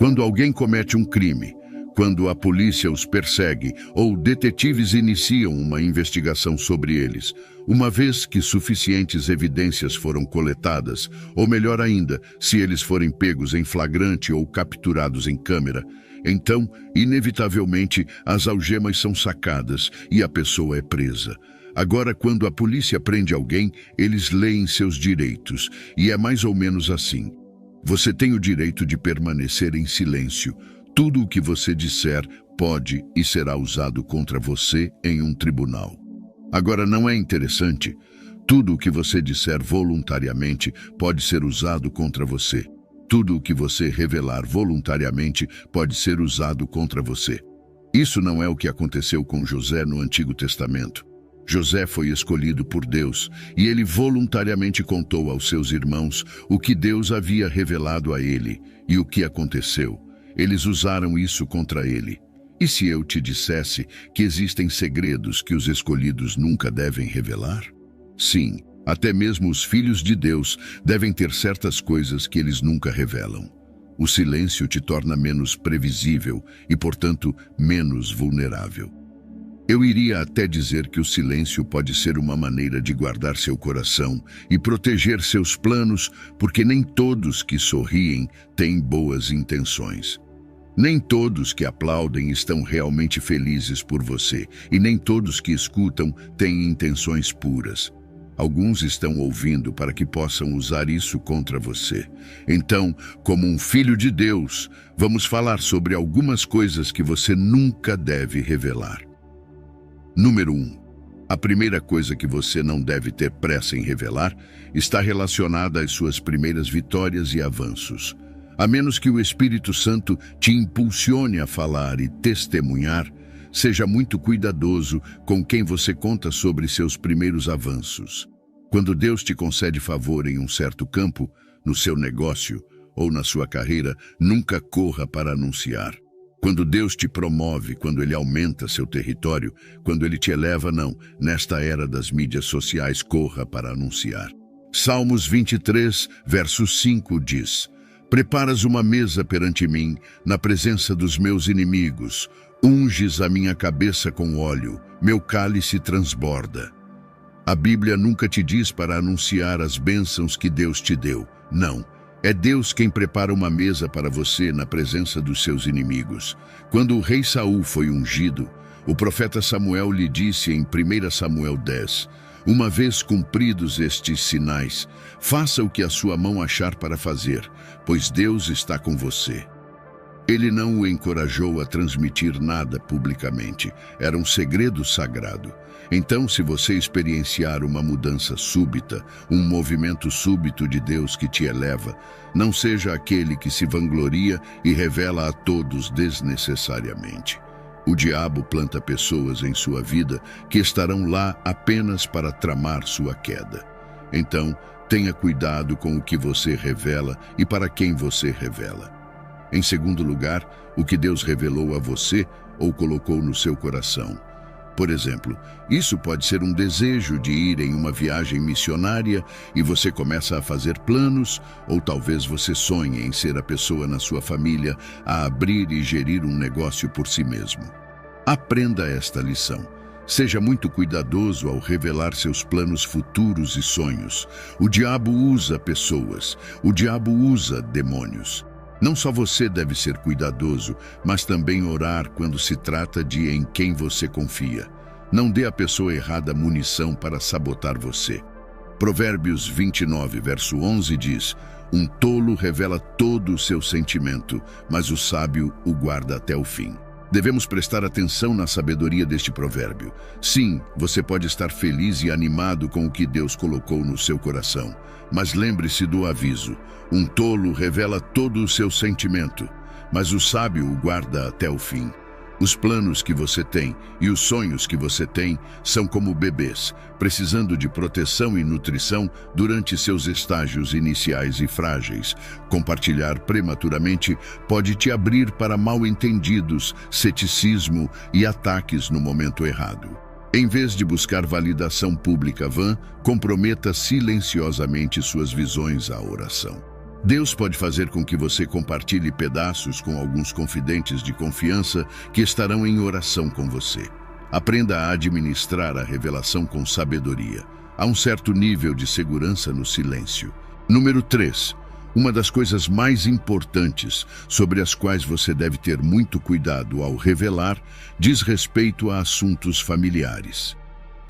Quando alguém comete um crime, quando a polícia os persegue ou detetives iniciam uma investigação sobre eles, uma vez que suficientes evidências foram coletadas, ou melhor ainda, se eles forem pegos em flagrante ou capturados em câmera, então, inevitavelmente, as algemas são sacadas e a pessoa é presa. Agora, quando a polícia prende alguém, eles leem seus direitos, e é mais ou menos assim. Você tem o direito de permanecer em silêncio. Tudo o que você disser pode e será usado contra você em um tribunal. Agora, não é interessante? Tudo o que você disser voluntariamente pode ser usado contra você. Tudo o que você revelar voluntariamente pode ser usado contra você. Isso não é o que aconteceu com José no Antigo Testamento. José foi escolhido por Deus e ele voluntariamente contou aos seus irmãos o que Deus havia revelado a ele e o que aconteceu. Eles usaram isso contra ele. E se eu te dissesse que existem segredos que os escolhidos nunca devem revelar? Sim, até mesmo os filhos de Deus devem ter certas coisas que eles nunca revelam. O silêncio te torna menos previsível e, portanto, menos vulnerável. Eu iria até dizer que o silêncio pode ser uma maneira de guardar seu coração e proteger seus planos, porque nem todos que sorriem têm boas intenções. Nem todos que aplaudem estão realmente felizes por você, e nem todos que escutam têm intenções puras. Alguns estão ouvindo para que possam usar isso contra você. Então, como um filho de Deus, vamos falar sobre algumas coisas que você nunca deve revelar. Número 1. A primeira coisa que você não deve ter pressa em revelar está relacionada às suas primeiras vitórias e avanços. A menos que o Espírito Santo te impulsione a falar e testemunhar, seja muito cuidadoso com quem você conta sobre seus primeiros avanços. Quando Deus te concede favor em um certo campo, no seu negócio ou na sua carreira, nunca corra para anunciar. Quando Deus te promove, quando Ele aumenta seu território, quando Ele te eleva, não. Nesta era das mídias sociais, corra para anunciar. Salmos 23, verso 5 diz: Preparas uma mesa perante mim, na presença dos meus inimigos. Unges a minha cabeça com óleo, meu cálice transborda. A Bíblia nunca te diz para anunciar as bênçãos que Deus te deu. Não. É Deus quem prepara uma mesa para você na presença dos seus inimigos. Quando o rei Saul foi ungido, o profeta Samuel lhe disse em 1 Samuel 10, uma vez cumpridos estes sinais, faça o que a sua mão achar para fazer, pois Deus está com você. Ele não o encorajou a transmitir nada publicamente, era um segredo sagrado. Então, se você experienciar uma mudança súbita, um movimento súbito de Deus que te eleva, não seja aquele que se vangloria e revela a todos desnecessariamente. O diabo planta pessoas em sua vida que estarão lá apenas para tramar sua queda. Então, tenha cuidado com o que você revela e para quem você revela. Em segundo lugar, o que Deus revelou a você ou colocou no seu coração. Por exemplo, isso pode ser um desejo de ir em uma viagem missionária e você começa a fazer planos, ou talvez você sonhe em ser a pessoa na sua família a abrir e gerir um negócio por si mesmo. Aprenda esta lição. Seja muito cuidadoso ao revelar seus planos futuros e sonhos. O diabo usa pessoas, o diabo usa demônios. Não só você deve ser cuidadoso, mas também orar quando se trata de em quem você confia. Não dê à pessoa errada munição para sabotar você. Provérbios 29, verso 11 diz: Um tolo revela todo o seu sentimento, mas o sábio o guarda até o fim. Devemos prestar atenção na sabedoria deste provérbio. Sim, você pode estar feliz e animado com o que Deus colocou no seu coração, mas lembre-se do aviso. Um tolo revela todo o seu sentimento, mas o sábio o guarda até o fim. Os planos que você tem e os sonhos que você tem são como bebês, precisando de proteção e nutrição durante seus estágios iniciais e frágeis. Compartilhar prematuramente pode te abrir para mal-entendidos, ceticismo e ataques no momento errado. Em vez de buscar validação pública vã, comprometa silenciosamente suas visões à oração. Deus pode fazer com que você compartilhe pedaços com alguns confidentes de confiança que estarão em oração com você. Aprenda a administrar a revelação com sabedoria. Há um certo nível de segurança no silêncio. Número 3. Uma das coisas mais importantes sobre as quais você deve ter muito cuidado ao revelar diz respeito a assuntos familiares.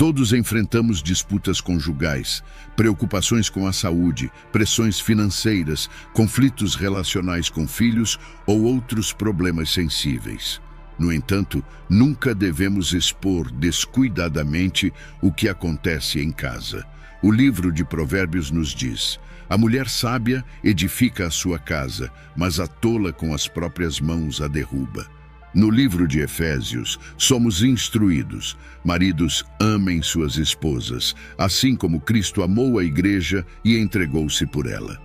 Todos enfrentamos disputas conjugais, preocupações com a saúde, pressões financeiras, conflitos relacionais com filhos ou outros problemas sensíveis. No entanto, nunca devemos expor descuidadamente o que acontece em casa. O livro de Provérbios nos diz: a mulher sábia edifica a sua casa, mas a tola com as próprias mãos a derruba. No livro de Efésios, somos instruídos: maridos, amem suas esposas, assim como Cristo amou a igreja e entregou-se por ela.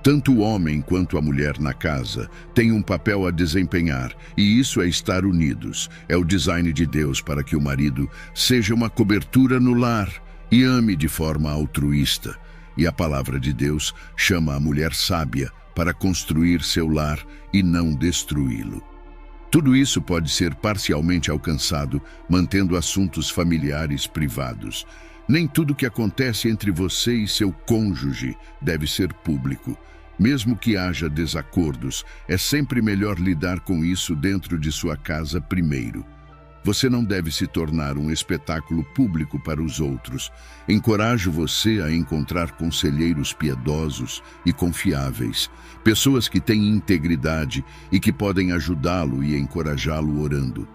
Tanto o homem quanto a mulher na casa têm um papel a desempenhar, e isso é estar unidos. É o design de Deus para que o marido seja uma cobertura no lar e ame de forma altruísta. E a palavra de Deus chama a mulher sábia para construir seu lar e não destruí-lo. Tudo isso pode ser parcialmente alcançado mantendo assuntos familiares privados. Nem tudo que acontece entre você e seu cônjuge deve ser público. Mesmo que haja desacordos, é sempre melhor lidar com isso dentro de sua casa primeiro. Você não deve se tornar um espetáculo público para os outros. Encorajo você a encontrar conselheiros piedosos e confiáveis, pessoas que têm integridade e que podem ajudá-lo e encorajá-lo orando.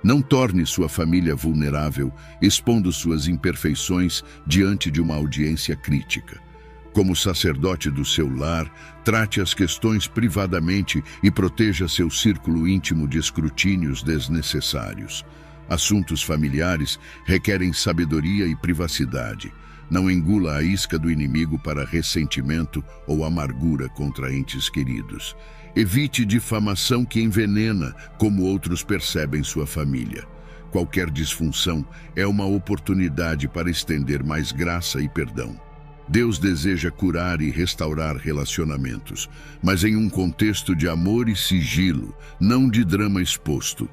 Não torne sua família vulnerável, expondo suas imperfeições diante de uma audiência crítica. Como sacerdote do seu lar, trate as questões privadamente e proteja seu círculo íntimo de escrutínios desnecessários. Assuntos familiares requerem sabedoria e privacidade. Não engula a isca do inimigo para ressentimento ou amargura contra entes queridos. Evite difamação que envenena como outros percebem sua família. Qualquer disfunção é uma oportunidade para estender mais graça e perdão. Deus deseja curar e restaurar relacionamentos, mas em um contexto de amor e sigilo, não de drama exposto.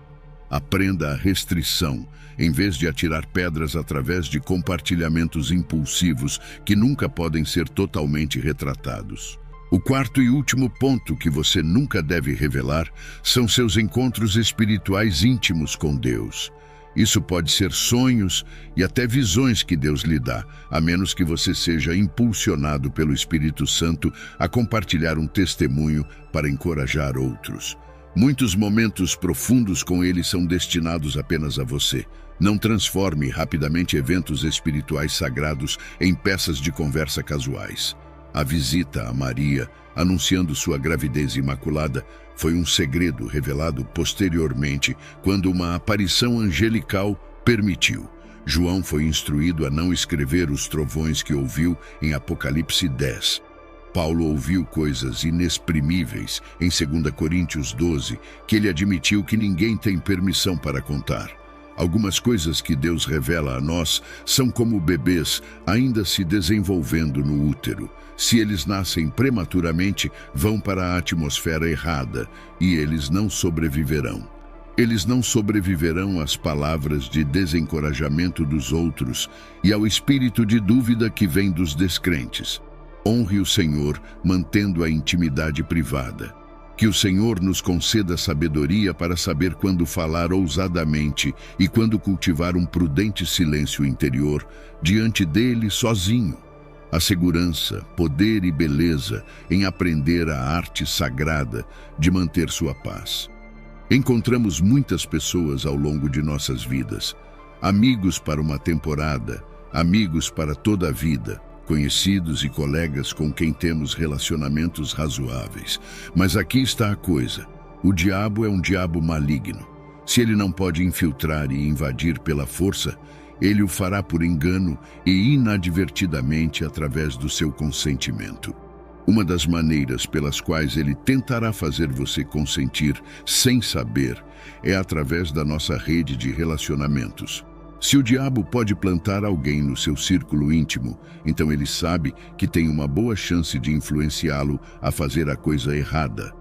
Aprenda a restrição, em vez de atirar pedras através de compartilhamentos impulsivos que nunca podem ser totalmente retratados. O quarto e último ponto que você nunca deve revelar são seus encontros espirituais íntimos com Deus. Isso pode ser sonhos e até visões que Deus lhe dá, a menos que você seja impulsionado pelo Espírito Santo a compartilhar um testemunho para encorajar outros. Muitos momentos profundos com Ele são destinados apenas a você. Não transforme rapidamente eventos espirituais sagrados em peças de conversa casuais. A visita a Maria, anunciando sua gravidez imaculada, foi um segredo revelado posteriormente quando uma aparição angelical permitiu. João foi instruído a não escrever os trovões que ouviu em Apocalipse 10. Paulo ouviu coisas inexprimíveis em 2 Coríntios 12, que ele admitiu que ninguém tem permissão para contar. Algumas coisas que Deus revela a nós são como bebês ainda se desenvolvendo no útero. Se eles nascem prematuramente, vão para a atmosfera errada e eles não sobreviverão. Eles não sobreviverão às palavras de desencorajamento dos outros e ao espírito de dúvida que vem dos descrentes. Honre o Senhor, mantendo a intimidade privada. Que o Senhor nos conceda sabedoria para saber quando falar ousadamente e quando cultivar um prudente silêncio interior diante dele sozinho. A segurança, poder e beleza em aprender a arte sagrada de manter sua paz. Encontramos muitas pessoas ao longo de nossas vidas, amigos para uma temporada, amigos para toda a vida, conhecidos e colegas com quem temos relacionamentos razoáveis. Mas aqui está a coisa: o diabo é um diabo maligno. Se ele não pode infiltrar e invadir pela força, ele o fará por engano e inadvertidamente através do seu consentimento. Uma das maneiras pelas quais ele tentará fazer você consentir sem saber é através da nossa rede de relacionamentos. Se o diabo pode plantar alguém no seu círculo íntimo, então ele sabe que tem uma boa chance de influenciá-lo a fazer a coisa errada.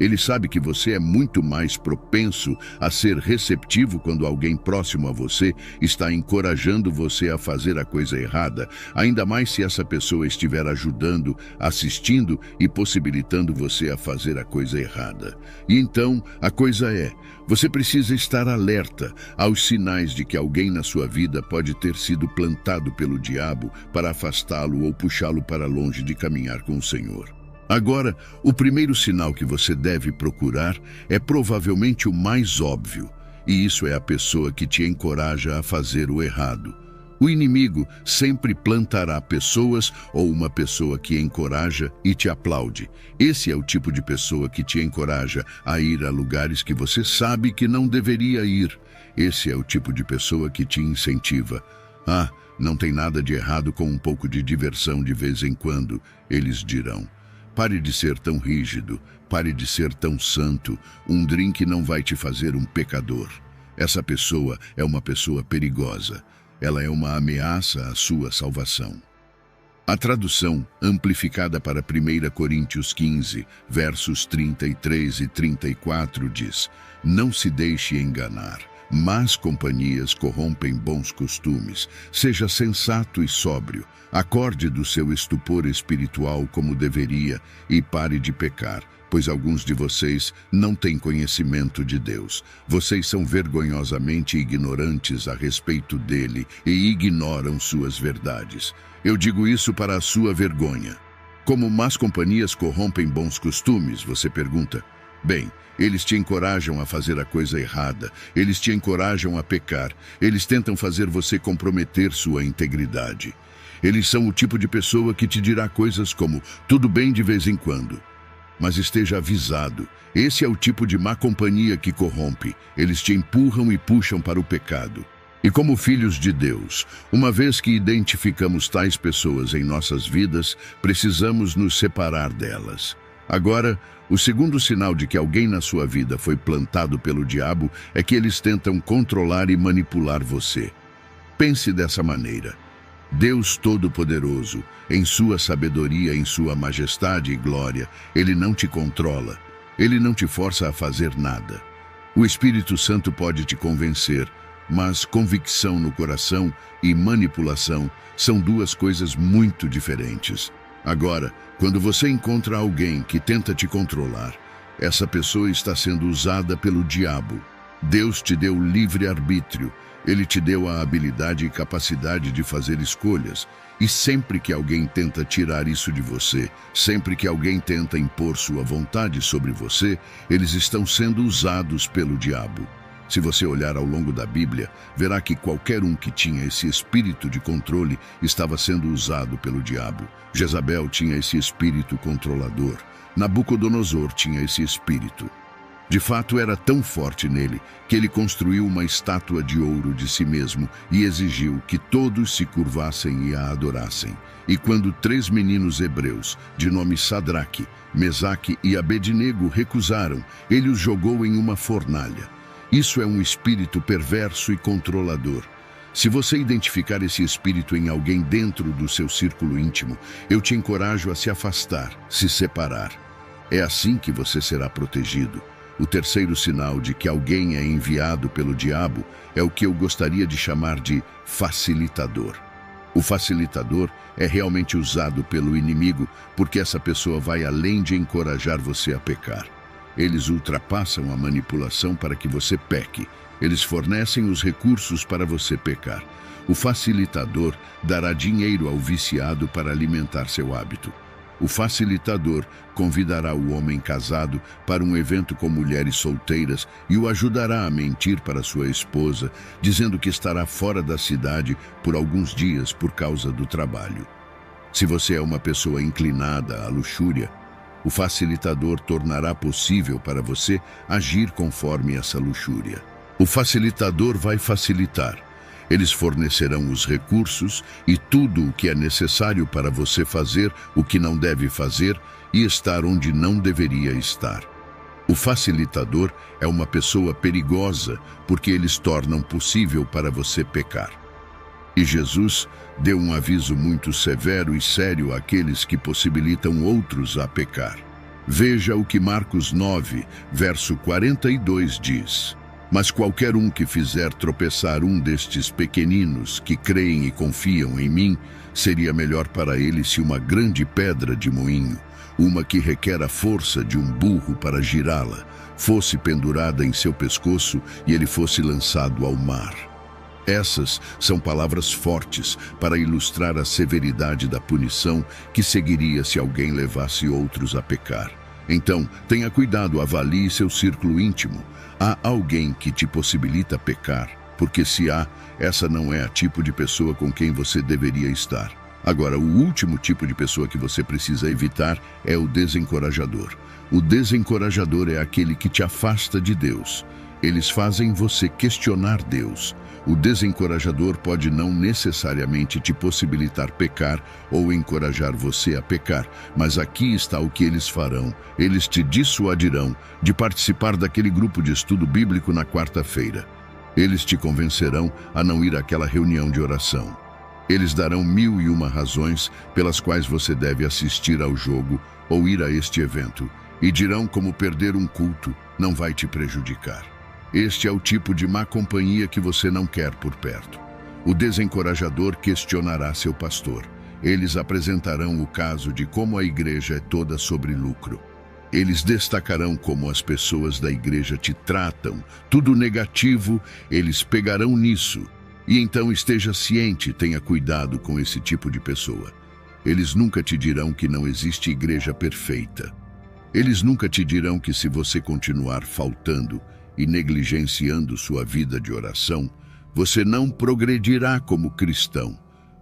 Ele sabe que você é muito mais propenso a ser receptivo quando alguém próximo a você está encorajando você a fazer a coisa errada, ainda mais se essa pessoa estiver ajudando, assistindo e possibilitando você a fazer a coisa errada. E então, a coisa é, você precisa estar alerta aos sinais de que alguém na sua vida pode ter sido plantado pelo diabo para afastá-lo ou puxá-lo para longe de caminhar com o Senhor. Agora, o primeiro sinal que você deve procurar é provavelmente o mais óbvio, e isso é a pessoa que te encoraja a fazer o errado. O inimigo sempre plantará pessoas ou uma pessoa que encoraja e te aplaude. Esse é o tipo de pessoa que te encoraja a ir a lugares que você sabe que não deveria ir. Esse é o tipo de pessoa que te incentiva. Ah, não tem nada de errado com um pouco de diversão de vez em quando, eles dirão. Pare de ser tão rígido, pare de ser tão santo. Um drink não vai te fazer um pecador. Essa pessoa é uma pessoa perigosa. Ela é uma ameaça à sua salvação. A tradução, amplificada para 1 Coríntios 15, versos 33 e 34, diz: Não se deixe enganar. Más companhias corrompem bons costumes. Seja sensato e sóbrio. Acorde do seu estupor espiritual como deveria e pare de pecar, pois alguns de vocês não têm conhecimento de Deus. Vocês são vergonhosamente ignorantes a respeito dele e ignoram suas verdades. Eu digo isso para a sua vergonha. Como más companhias corrompem bons costumes, você pergunta? Bem, eles te encorajam a fazer a coisa errada, eles te encorajam a pecar, eles tentam fazer você comprometer sua integridade. Eles são o tipo de pessoa que te dirá coisas como, tudo bem de vez em quando. Mas esteja avisado, esse é o tipo de má companhia que corrompe, eles te empurram e puxam para o pecado. E como filhos de Deus, uma vez que identificamos tais pessoas em nossas vidas, precisamos nos separar delas. Agora, o segundo sinal de que alguém na sua vida foi plantado pelo diabo é que eles tentam controlar e manipular você. Pense dessa maneira. Deus Todo-Poderoso, em sua sabedoria, em sua majestade e glória, Ele não te controla, Ele não te força a fazer nada. O Espírito Santo pode te convencer, mas convicção no coração e manipulação são duas coisas muito diferentes. Agora, quando você encontra alguém que tenta te controlar, essa pessoa está sendo usada pelo diabo. Deus te deu livre-arbítrio. Ele te deu a habilidade e capacidade de fazer escolhas. E sempre que alguém tenta tirar isso de você, sempre que alguém tenta impor sua vontade sobre você, eles estão sendo usados pelo diabo. Se você olhar ao longo da Bíblia, verá que qualquer um que tinha esse espírito de controle estava sendo usado pelo diabo. Jezabel tinha esse espírito controlador. Nabucodonosor tinha esse espírito. De fato, era tão forte nele que ele construiu uma estátua de ouro de si mesmo e exigiu que todos se curvassem e a adorassem. E quando 3 meninos hebreus, de nome Sadraque, Mesaque e Abednego, recusaram, ele os jogou em uma fornalha. Isso é um espírito perverso e controlador. Se você identificar esse espírito em alguém dentro do seu círculo íntimo, eu te encorajo a se afastar, se separar. É assim que você será protegido. O terceiro sinal de que alguém é enviado pelo diabo é o que eu gostaria de chamar de facilitador. O facilitador é realmente usado pelo inimigo porque essa pessoa vai além de encorajar você a pecar. Eles ultrapassam a manipulação para que você peque. Eles fornecem os recursos para você pecar. O facilitador dará dinheiro ao viciado para alimentar seu hábito. O facilitador convidará o homem casado para um evento com mulheres solteiras e o ajudará a mentir para sua esposa, dizendo que estará fora da cidade por alguns dias por causa do trabalho. Se você é uma pessoa inclinada à luxúria, o facilitador tornará possível para você agir conforme essa luxúria. O facilitador vai facilitar. Eles fornecerão os recursos e tudo o que é necessário para você fazer o que não deve fazer e estar onde não deveria estar. O facilitador é uma pessoa perigosa porque eles tornam possível para você pecar. E Jesus deu um aviso muito severo e sério àqueles que possibilitam outros a pecar. Veja o que Marcos 9, verso 42 diz. Mas qualquer um que fizer tropeçar um destes pequeninos que creem e confiam em mim, seria melhor para ele se uma grande pedra de moinho, uma que requer a força de um burro para girá-la, fosse pendurada em seu pescoço e ele fosse lançado ao mar. Essas são palavras fortes para ilustrar a severidade da punição que seguiria se alguém levasse outros a pecar. Então, tenha cuidado, avalie seu círculo íntimo. Há alguém que te possibilita pecar, porque se há, essa não é a tipo de pessoa com quem você deveria estar. Agora, o último tipo de pessoa que você precisa evitar é o desencorajador. O desencorajador é aquele que te afasta de Deus. Eles fazem você questionar Deus. O desencorajador pode não necessariamente te possibilitar pecar ou encorajar você a pecar, mas aqui está o que eles farão. Eles te dissuadirão de participar daquele grupo de estudo bíblico na quarta-feira. Eles te convencerão a não ir àquela reunião de oração. Eles darão 1001 razões pelas quais você deve assistir ao jogo ou ir a este evento, e dirão como perder um culto não vai te prejudicar. Este é o tipo de má companhia que você não quer por perto. O desencorajador questionará seu pastor. Eles apresentarão o caso de como a igreja é toda sobre lucro. Eles destacarão como as pessoas da igreja te tratam, tudo negativo, eles pegarão nisso. E então esteja ciente, tenha cuidado com esse tipo de pessoa. Eles nunca te dirão que não existe igreja perfeita. Eles nunca te dirão que se você continuar faltando e negligenciando sua vida de oração, você não progredirá como cristão.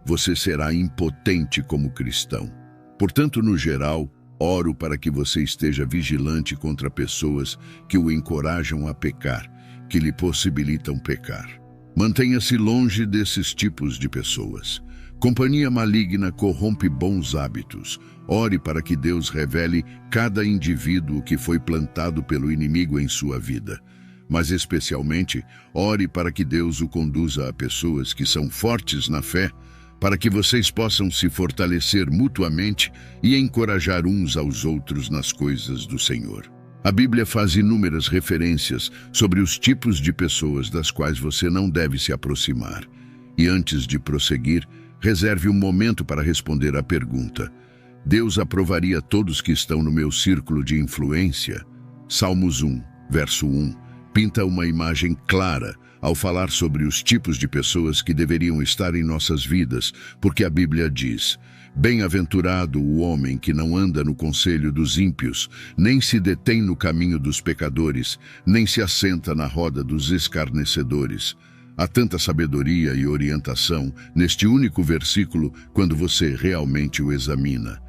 Você será impotente como cristão. Portanto, no geral, oro para que você esteja vigilante contra pessoas que o encorajam a pecar, que lhe possibilitam pecar. Mantenha-se longe desses tipos de pessoas. Companhia maligna corrompe bons hábitos. Ore para que Deus revele cada indivíduo que foi plantado pelo inimigo em sua vida. Mas especialmente, ore para que Deus o conduza a pessoas que são fortes na fé, para que vocês possam se fortalecer mutuamente e encorajar uns aos outros nas coisas do Senhor. A Bíblia faz inúmeras referências sobre os tipos de pessoas das quais você não deve se aproximar. E antes de prosseguir, reserve um momento para responder à pergunta: Deus aprovaria todos que estão no meu círculo de influência? Salmos 1, verso 1. Pinta uma imagem clara ao falar sobre os tipos de pessoas que deveriam estar em nossas vidas, porque a Bíblia diz: Bem-aventurado o homem que não anda no conselho dos ímpios, nem se detém no caminho dos pecadores, nem se assenta na roda dos escarnecedores. Há tanta sabedoria e orientação neste único versículo quando você realmente o examina.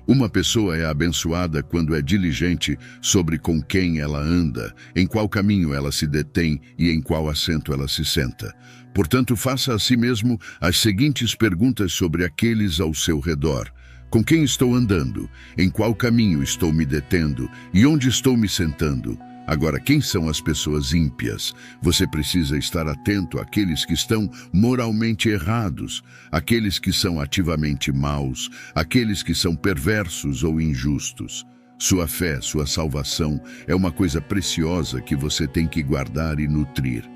Uma pessoa é abençoada quando é diligente sobre com quem ela anda, em qual caminho ela se detém e em qual assento ela se senta. Portanto, faça a si mesmo as seguintes perguntas sobre aqueles ao seu redor. Com quem estou andando? Em qual caminho estou me detendo? E onde estou me sentando? Agora, quem são as pessoas ímpias? Você precisa estar atento àqueles que estão moralmente errados, àqueles que são ativamente maus, àqueles que são perversos ou injustos. Sua fé, sua salvação é uma coisa preciosa que você tem que guardar e nutrir.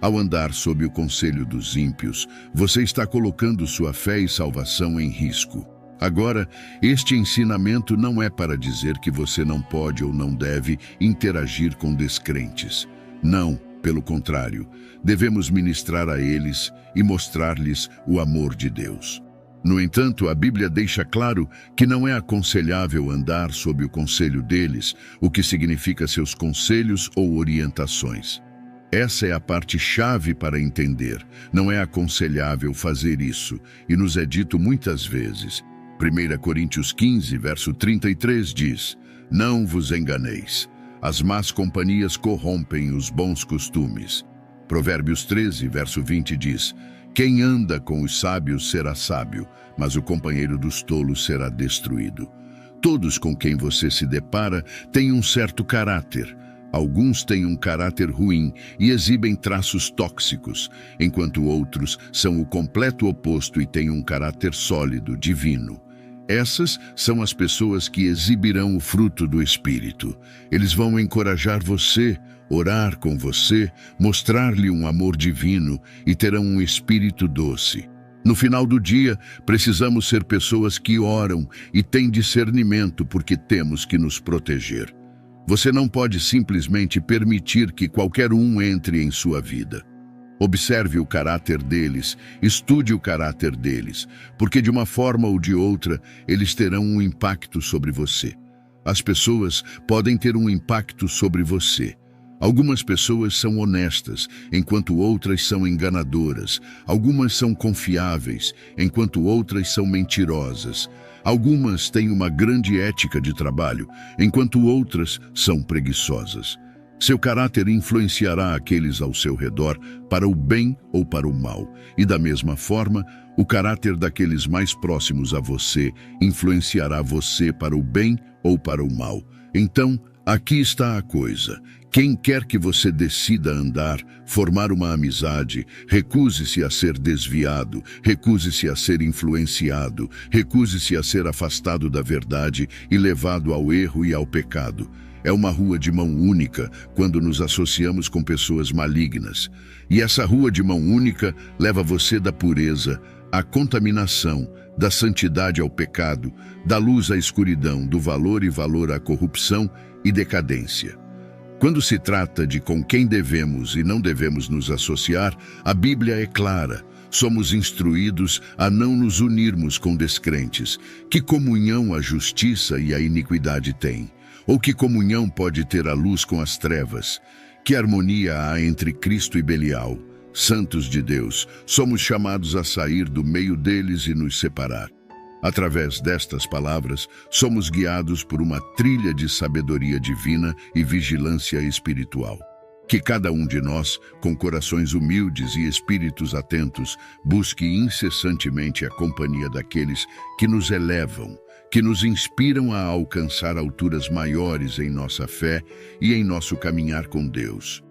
Ao andar sob o conselho dos ímpios, você está colocando sua fé e salvação em risco. Agora, este ensinamento não é para dizer que você não pode ou não deve interagir com descrentes. Não, pelo contrário, devemos ministrar a eles e mostrar-lhes o amor de Deus. No entanto, a Bíblia deixa claro que não é aconselhável andar sob o conselho deles, o que significa seus conselhos ou orientações. Essa é a parte chave para entender. Não é aconselhável fazer isso, e nos é dito muitas vezes. 1 Coríntios 15, verso 33 diz: Não vos enganeis, as más companhias corrompem os bons costumes. Provérbios 13, verso 20 diz: Quem anda com os sábios será sábio, mas o companheiro dos tolos será destruído. Todos com quem você se depara têm um certo caráter. Alguns têm um caráter ruim e exibem traços tóxicos, enquanto outros são o completo oposto e têm um caráter sólido, divino. Essas são as pessoas que exibirão o fruto do Espírito. Eles vão encorajar você, orar com você, mostrar-lhe um amor divino e terão um espírito doce. No final do dia, precisamos ser pessoas que oram e têm discernimento porque temos que nos proteger. Você não pode simplesmente permitir que qualquer um entre em sua vida. Observe o caráter deles, estude o caráter deles, porque de uma forma ou de outra, eles terão um impacto sobre você. As pessoas podem ter um impacto sobre você. Algumas pessoas são honestas, enquanto outras são enganadoras. Algumas são confiáveis, enquanto outras são mentirosas. Algumas têm uma grande ética de trabalho, enquanto outras são preguiçosas. Seu caráter influenciará aqueles ao seu redor para o bem ou para o mal. E da mesma forma, o caráter daqueles mais próximos a você influenciará você para o bem ou para o mal. Então, aqui está a coisa. Quem quer que você decida andar, formar uma amizade, recuse-se a ser desviado, recuse-se a ser influenciado, recuse-se a ser afastado da verdade e levado ao erro e ao pecado. É uma rua de mão única quando nos associamos com pessoas malignas. E essa rua de mão única leva você da pureza à contaminação, da santidade ao pecado, da luz à escuridão, do valor e valor à corrupção e decadência. Quando se trata de com quem devemos e não devemos nos associar, a Bíblia é clara. Somos instruídos a não nos unirmos com descrentes. Que comunhão a justiça e a iniquidade têm? Ou que comunhão pode ter a luz com as trevas? Que harmonia há entre Cristo e Belial? Santos de Deus, somos chamados a sair do meio deles e nos separar. Através destas palavras, somos guiados por uma trilha de sabedoria divina e vigilância espiritual. Que cada um de nós, com corações humildes e espíritos atentos, busque incessantemente a companhia daqueles que nos elevam, que nos inspiram a alcançar alturas maiores em nossa fé e em nosso caminhar com Deus.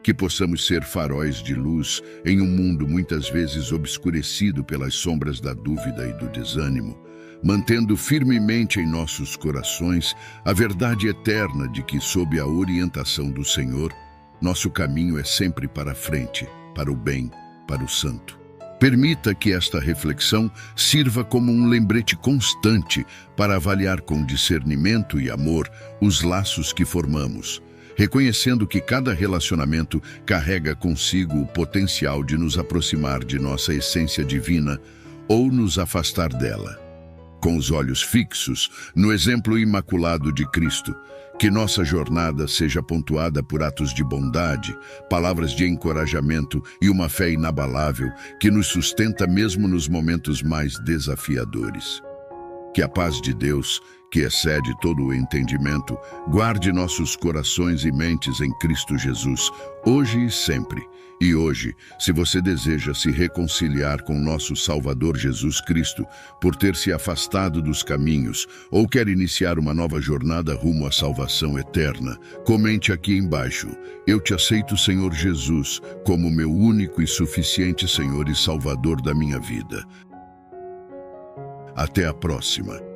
Que possamos ser faróis de luz em um mundo muitas vezes obscurecido pelas sombras da dúvida e do desânimo, mantendo firmemente em nossos corações a verdade eterna de que, sob a orientação do Senhor, nosso caminho é sempre para a frente, para o bem, para o santo. Permita que esta reflexão sirva como um lembrete constante para avaliar com discernimento e amor os laços que formamos, reconhecendo que cada relacionamento carrega consigo o potencial de nos aproximar de nossa essência divina ou nos afastar dela. Com os olhos fixos no exemplo imaculado de Cristo, que nossa jornada seja pontuada por atos de bondade, palavras de encorajamento e uma fé inabalável que nos sustenta mesmo nos momentos mais desafiadores. Que a paz de Deus, que excede todo o entendimento, guarde nossos corações e mentes em Cristo Jesus, hoje e sempre. E hoje, se você deseja se reconciliar com nosso Salvador Jesus Cristo, por ter se afastado dos caminhos, ou quer iniciar uma nova jornada rumo à salvação eterna, comente aqui embaixo: eu te aceito, Senhor Jesus, como meu único e suficiente Senhor e Salvador da minha vida. Até a próxima.